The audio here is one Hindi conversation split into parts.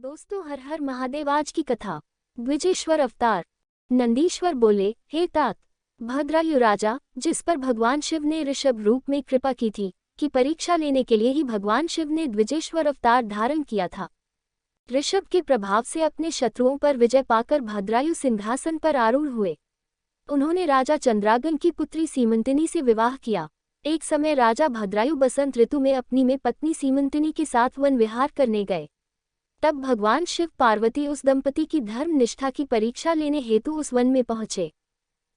दोस्तों, हर हर महादेव। आज की कथा द्विजेश्वर अवतार। नंदीश्वर बोले, हे तात, भद्रायु राजा, जिस पर भगवान शिव ने ऋषभ रूप में कृपा की थी, की परीक्षा लेने के लिए ही भगवान शिव ने द्विजेश्वर अवतार धारण किया था। ऋषभ के प्रभाव से अपने शत्रुओं पर विजय पाकर भद्रायु सिंहासन पर आरूढ़ हुए। उन्होंने राजा चंद्रागन की पुत्री सीमंतिनी से विवाह किया। एक समय राजा भद्रायु बसंत ऋतु में अपनी पत्नी सीमंतिनी के साथ वन विहार करने गए। तब भगवान शिव पार्वती उस दंपति की धर्म निष्ठा की परीक्षा लेने हेतु उस वन में पहुंचे।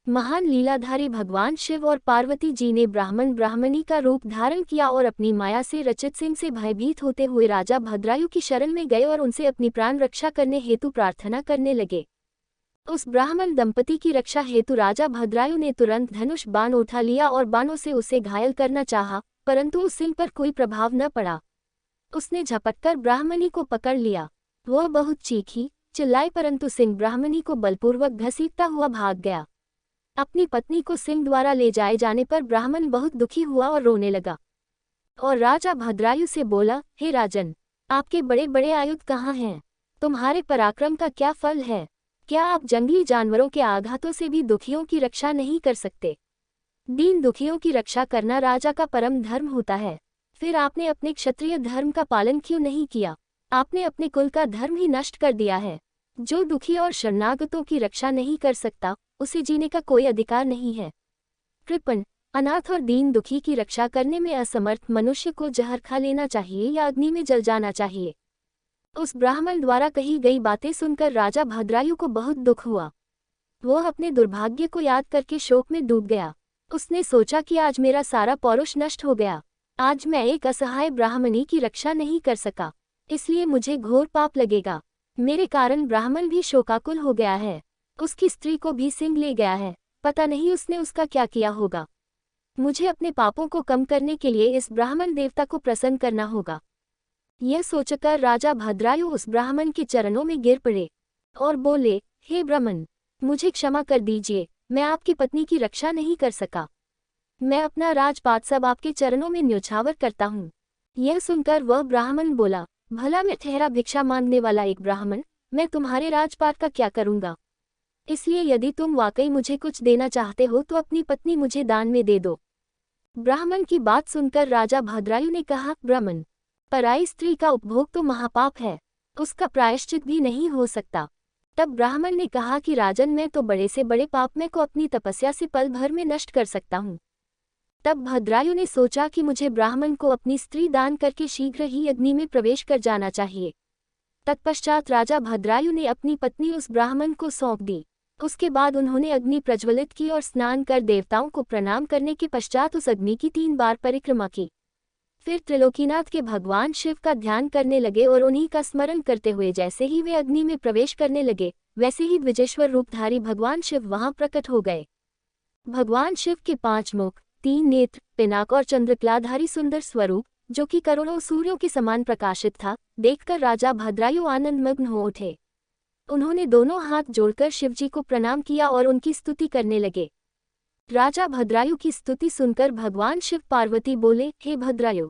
महान लीलाधारी भगवान शिव और पार्वती जी ने ब्राह्मण ब्राह्मणी का रूप धारण किया और अपनी माया से रचित सिंह से भयभीत होते हुए राजा भद्रायु की शरण में गए और उनसे अपनी प्राण रक्षा करने हेतु प्रार्थना करने लगे। उस ब्राह्मण दंपति की रक्षा हेतु राजा भद्रायु ने तुरंत धनुष बाण उठा लिया और बाणों से उसे घायल करना चाहा, परंतु उस सिंह पर कोई प्रभाव न पड़ा। उसने झपटकर ब्राह्मणी को पकड़ लिया। वह बहुत चीखी, चिल्लाई, परंतु सिंह ब्राह्मणी को बलपूर्वक घसीटता हुआ भाग गया। अपनी पत्नी को सिंह द्वारा ले जाए जाने पर ब्राह्मण बहुत दुखी हुआ और रोने लगा और राजा भद्रायु से बोला, हे राजन, आपके बड़े बड़े आयुध कहाँ हैं? तुम्हारे पराक्रम का क्या फल है? क्या आप जंगली जानवरों के आघातों से भी दुखियों की रक्षा नहीं कर सकते? दीन दुखियों की रक्षा करना राजा का परम धर्म होता है। फिर आपने अपने क्षत्रिय धर्म का पालन क्यों नहीं किया? आपने अपने कुल का धर्म ही नष्ट कर दिया है। जो दुखी और शरणागतों की रक्षा नहीं कर सकता, उसे जीने का कोई अधिकार नहीं है। कृपण, अनाथ और दीन दुखी की रक्षा करने में असमर्थ मनुष्य को जहर खा लेना चाहिए या अग्नि में जल जाना चाहिए। उस ब्राह्मण द्वारा कही गई बातें सुनकर राजा भद्रायु को बहुत दुख हुआ। वह अपने दुर्भाग्य को याद करके शोक में डूब गया। उसने सोचा कि आज मेरा सारा पौरुष नष्ट हो गया। आज मैं एक असहाय ब्राह्मणी की रक्षा नहीं कर सका, इसलिए मुझे घोर पाप लगेगा। मेरे कारण ब्राह्मण भी शोकाकुल हो गया है। उसकी स्त्री को भी सिंह ले गया है। पता नहीं उसने उसका क्या किया होगा। मुझे अपने पापों को कम करने के लिए इस ब्राह्मण देवता को प्रसन्न करना होगा। यह सोचकर राजा भद्रायु उस ब्राह्मण के चरणों में गिर पड़े और बोले, हे ब्राह्मण, मुझे क्षमा कर दीजिए, मैं आपकी पत्नी की रक्षा नहीं कर सका। मैं अपना राजपाट सब आपके चरणों में न्योछावर करता हूँ। यह सुनकर वह ब्राह्मण बोला, भला मैं ठहरा भिक्षा मांगने वाला एक ब्राह्मण, मैं तुम्हारे राजपाट का क्या करूँगा? इसलिए यदि तुम वाकई मुझे कुछ देना चाहते हो तो अपनी पत्नी मुझे दान में दे दो। ब्राह्मण की बात सुनकर राजा भद्रायु ने कहा, ब्राह्मण, पराई स्त्री का उपभोग तो महापाप है, उसका प्रायश्चित भी नहीं हो सकता। तब ब्राह्मण ने कहा कि राजन, मैं तो बड़े से बड़े पाप में को अपनी तपस्या से पल भर में नष्ट कर सकता हूँ। तब भद्रायु ने सोचा कि मुझे ब्राह्मण को अपनी स्त्री दान करके शीघ्र ही अग्नि में प्रवेश कर जाना चाहिए। तत्पश्चात राजा भद्रायु ने अपनी पत्नी उस ब्राह्मण को सौंप दी। उसके बाद उन्होंने अग्नि प्रज्वलित की और स्नान कर देवताओं को प्रणाम करने के पश्चात उस अग्नि की 3 बार परिक्रमा की। फिर त्रिलोकीनाथ के भगवान शिव का ध्यान करने लगे और उन्हीं का स्मरण करते हुए जैसे ही वे अग्नि में प्रवेश करने लगे, वैसे ही द्विजेश्वर रूपधारी भगवान शिव वहां प्रकट हो गए। भगवान शिव के 5 मुख, 3 नेत्र, पिनाक और चंद्रकलाधारी सुंदर स्वरूप, जो कि करोड़ों सूर्यों के समान प्रकाशित था, देखकर राजा भद्रायु आनंदमग्न हो उठे। उन्होंने दोनों हाथ जोड़कर शिवजी को प्रणाम किया और उनकी स्तुति करने लगे। राजा भद्रायु की स्तुति सुनकर भगवान शिव पार्वती बोले, हे भद्रायु,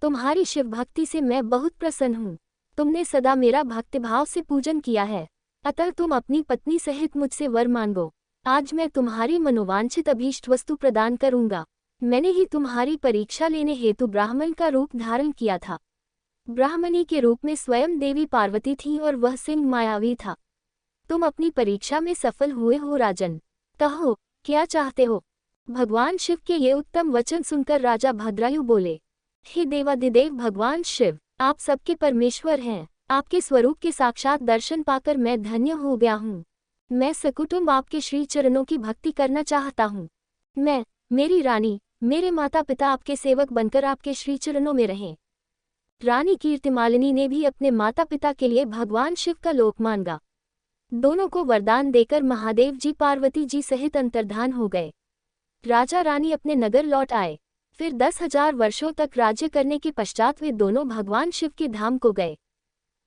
तुम्हारी शिव भक्ति से मैं बहुत प्रसन्न हूँ। तुमने सदा मेरा भक्तिभाव से पूजन किया है, अतः तुम अपनी पत्नी सहित मुझसे वर मांगो। आज मैं तुम्हारी मनोवांछित अभीष्ट वस्तु प्रदान करूंगा। मैंने ही तुम्हारी परीक्षा लेने हेतु ब्राह्मण का रूप धारण किया था। ब्राह्मणी के रूप में स्वयं देवी पार्वती थी और वह सिंह मायावी था। तुम अपनी परीक्षा में सफल हुए हो राजन। कहो, क्या चाहते हो? भगवान शिव के ये उत्तम वचन सुनकर राजा भद्रायु बोले, हे देवाधिदेव भगवान शिव, आप सबके परमेश्वर हैं। आपके स्वरूप के साक्षात दर्शन पाकर मैं धन्य हो गया हूँ। मैं सकुटुंब आपके श्री चरणों की भक्ति करना चाहता हूँ। मैं, मेरी रानी, मेरे माता पिता आपके सेवक बनकर आपके श्री चरणों में रहें। रानी कीर्तिमालिनी ने भी अपने माता पिता के लिए भगवान शिव का लोक मांगा। दोनों को वरदान देकर महादेव जी पार्वती जी सहित अंतर्धान हो गए। राजा रानी अपने नगर लौट आए। फिर 10,000 वर्षों तक राज्य करने के पश्चात वे दोनों भगवान शिव के धाम को गए।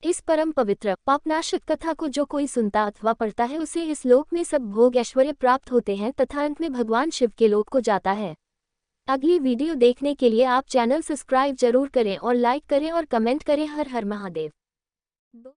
इस परम पवित्र पापनाशक कथा को जो कोई सुनता अथवा पढ़ता है, उसे इस लोक में सब भोग ऐश्वर्य प्राप्त होते हैं तथा अंत में भगवान शिव के लोक को जाता है। अगली वीडियो देखने के लिए आप चैनल सब्सक्राइब जरूर करें और लाइक करें और कमेंट करें। हर हर महादेव।